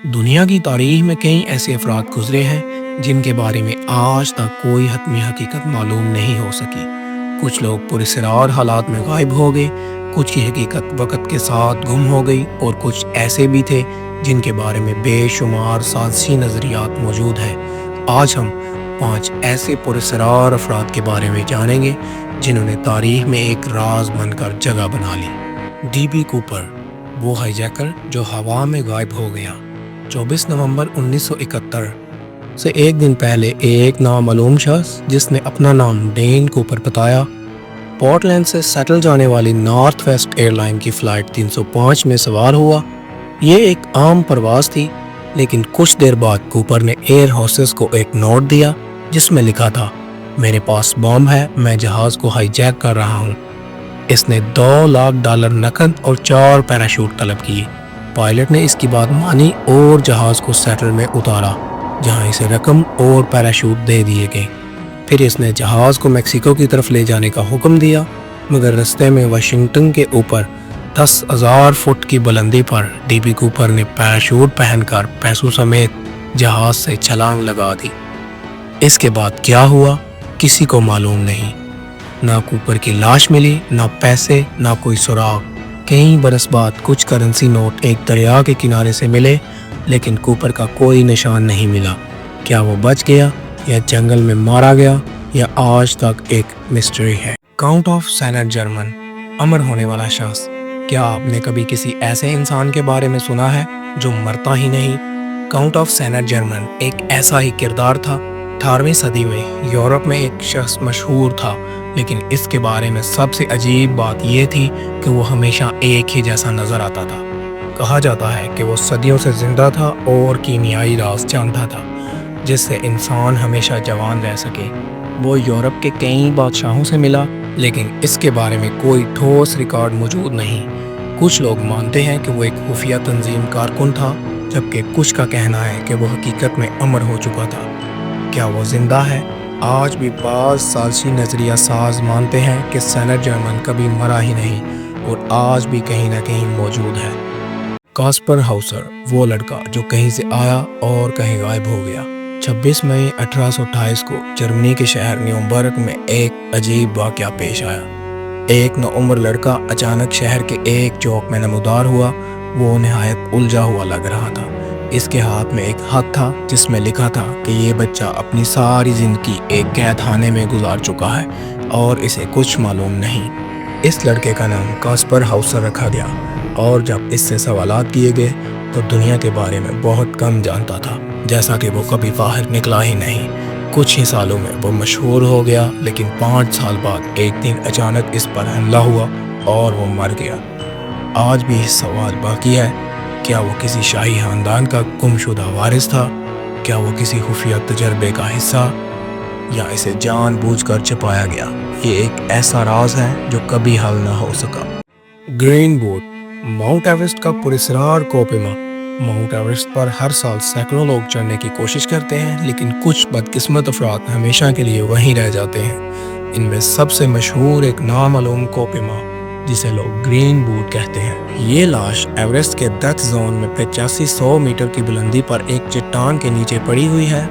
دنیا کی تاریخ میں کئی ایسے افراد گزرے ہیں جن کے بارے میں آج تک کوئی حتمی حقیقت معلوم نہیں ہو سکی۔ کچھ لوگ پراسرار حالات میں غائب ہو گئے، کچھ کی حقیقت وقت کے ساتھ گم ہو گئی، اور کچھ ایسے بھی تھے جن کے بارے میں بے شمار سازشی نظریات موجود ہیں۔ آج ہم 5 ایسے پراسرار افراد کے بارے میں جانیں گے جنہوں نے تاریخ میں ایک راز بن کر جگہ بنا لی۔ ڈی بی کوپر، وہ ہائی جیکر جو ہوا میں غائب ہو گیا۔ 24 نومبر 1971 سے ایک دن پہلے ایک نامعلوم شخص جس نے اپنا نام ڈین کوپر بتایا، پورٹلینڈ سے سیٹل جانے والی نارتھ ویسٹ ایئر لائن کی فلائٹ 305 میں سوار ہوا۔ یہ ایک عام پرواز تھی، لیکن کچھ دیر بعد کوپر نے ایئر ہوسٹس کو ایک نوٹ دیا جس میں لکھا تھا، میرے پاس بم ہے، میں جہاز کو ہائی جیک کر رہا ہوں۔ اس نے $2 لاکھ نقد اور 4 پیراشوٹ طلب کیے۔ پائلٹ نے اس کی بات مانی اور جہاز کو سیٹل میں اتارا، جہاں اسے رقم اور پیراشوٹ دے دیے گئے۔ پھر اس نے جہاز کو میکسیکو کی طرف لے جانے کا حکم دیا، مگر رستے میں واشنگٹن کے اوپر 10,000 فٹ کی بلندی پر ڈی بی کوپر نے پیراشوٹ پہن کر پیسوں سمیت جہاز سے چھلانگ لگا دی۔ اس کے بعد کیا ہوا کسی کو معلوم نہیں۔ نہ کوپر کی لاش ملی، نہ پیسے، نہ کوئی سراغ۔ کئی برس بعد کچھ کرنسی نوٹ ایک دریا کے کنارے سے ملے، لیکن کوپر کا کوئی نشان نہیں ملا۔ کیا وہ بچ گیا یا جنگل میں مارا گیا، یا آج تک ایک مسٹری ہے۔ کاؤنٹ آف سینٹ جرمن، امر ہونے والا شخص۔ کیا آپ نے کبھی کسی ایسے انسان کے بارے میں سنا ہے جو مرتا ہی نہیں؟ کاؤنٹ آف سینٹ جرمن ایک ایسا ہی کردار تھا۔ 18ویں صدی میں یورپ میں ایک شخص مشہور تھا، لیکن اس کے بارے میں سب سے عجیب بات یہ تھی کہ وہ ہمیشہ ایک ہی جیسا نظر آتا تھا۔ کہا جاتا ہے کہ وہ صدیوں سے زندہ تھا اور کیمیائی راز جانتا تھا جس سے انسان ہمیشہ جوان رہ سکے۔ وہ یورپ کے کئی بادشاہوں سے ملا، لیکن اس کے بارے میں کوئی ٹھوس ریکارڈ موجود نہیں۔ کچھ لوگ مانتے ہیں کہ وہ ایک خفیہ تنظیم کارکن تھا، جبکہ کچھ کا کہنا ہے کہ وہ حقیقت میں امر ہو چکا تھا۔ کیا وہ زندہ ہے؟ آج بھی بعض سازشی نظریہ ساز مانتے ہیں کہ سینٹ جرمن کبھی مرا ہی نہیں اور آج بھی کہیں نہ کہیں موجود ہے۔ کاسپر ہاؤسر، وہ لڑکا جو کہیں سے آیا اور کہیں غائب ہو گیا۔ 26 مئی 1828 کو جرمنی کے شہر نیومبرگ میں ایک عجیب واقعہ پیش آیا۔ ایک نوعمر لڑکا اچانک شہر کے ایک چوک میں نمودار ہوا۔ وہ نہایت الجھا ہوا لگ رہا تھا۔ اس کے ہاتھ میں ایک خط تھا جس میں لکھا تھا کہ یہ بچہ اپنی ساری زندگی ایک قید خانے میں گزار چکا ہے اور اسے کچھ معلوم نہیں۔ اس لڑکے کا نام کاسپر ہاؤسر رکھا گیا، اور جب اس سے سوالات کیے گئے تو دنیا کے بارے میں بہت کم جانتا تھا، جیسا کہ وہ کبھی باہر نکلا ہی نہیں۔ کچھ ہی سالوں میں وہ مشہور ہو گیا، لیکن 5 سال بعد ایک دن اچانک اس پر حملہ ہوا اور وہ مر گیا۔ آج بھی سوال باقی ہے، کیا وہ کسی شاہی خاندان کا گمشدہ وارث تھا؟ کیا وہ کسی خفیہ تجربے کا حصہ، یا اسے جان بوجھ کر چھپایا گیا؟ یہ ایک ایسا راز ہے جو کبھی حل نہ ہو سکا۔ گرین بوٹ، ماؤنٹ ایورسٹ کا پراسرار کوپیما۔ ماؤنٹ ایورسٹ پر ہر سال سینکڑوں لوگ چڑھنے کی کوشش کرتے ہیں، لیکن کچھ بدقسمت افراد ہمیشہ کے لیے وہیں رہ جاتے ہیں۔ ان میں سب سے مشہور ایک نامعلوم کوپیما، جسے لوگ گرین بوٹ کہتے ہیں۔ یہ لاش ایورسٹ کے ڈیتھ زون میں 8500 میٹر کی بلندی پر ایک چٹان کے نیچے پڑی ہوئی ہے۔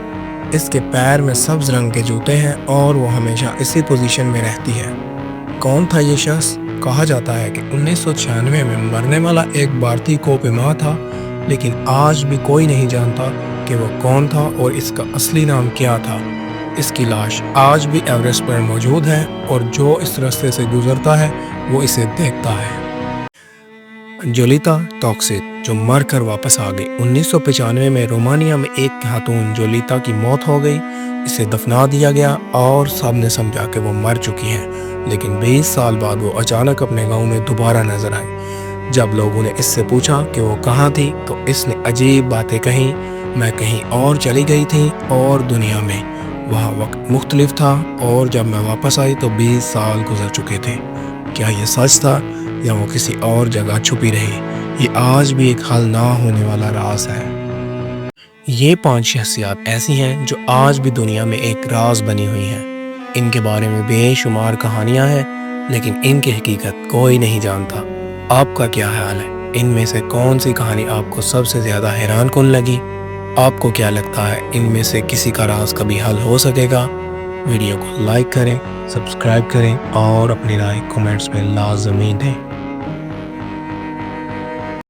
اس کے پیر میں سبز رنگ کے جوتے ہیں اور وہ ہمیشہ اسی پوزیشن میں رہتی ہے۔ کون تھا یہ شخص؟ کہا جاتا ہے کہ 1996 میں مرنے والا ایک بھارتی کوپیما تھا، لیکن آج بھی کوئی نہیں جانتا کہ وہ کون تھا اور اس کا اصلی نام کیا تھا۔ اس کی لاش آج بھی ایورسٹ پر موجود ہے، اور جو اس راستے سے گزرتا ہے وہ اسے دیکھتا ہے۔ جولیتا توکسٹ، جو مر کر واپس آ گئی۔ 1995 میں رومانیہ میں ایک خاتون جولیتا کی موت ہو گئی۔ اسے دفنا دیا گیا اور سب نے سمجھا کہ وہ مر چکی ہے، لیکن 20 سال بعد وہ اچانک اپنے گاؤں میں دوبارہ نظر آئی۔ جب لوگوں نے اس سے پوچھا کہ وہ کہاں تھی تو اس نے عجیب باتیں کہیں، میں کہیں اور چلی گئی تھی اور دنیا میں وہاں وقت مختلف تھا، اور جب میں واپس آئی تو 20 سال گزر چکے تھے۔ کیا یہ سچ تھا یا وہ کسی اور جگہ چھپی رہی؟ یہ آج بھی ایک حل نہ ہونے والا راز ہے۔ یہ 5 شخصیات ایسی ہیں جو آج بھی دنیا میں ایک راز بنی ہوئی ہیں۔ ان کے بارے میں بے شمار کہانیاں ہیں، لیکن ان کی حقیقت کوئی نہیں جانتا۔ آپ کا کیا خیال ہے؟ ان میں سے کون سی کہانی آپ کو سب سے زیادہ حیران کن لگی؟ آپ کو کیا لگتا ہے ان میں سے کسی کا راز کبھی حل ہو سکے گا؟ ویڈیو کو لائک کریں، سبسکرائب کریں اور اپنی رائے کومنٹس میں لازمی دیں۔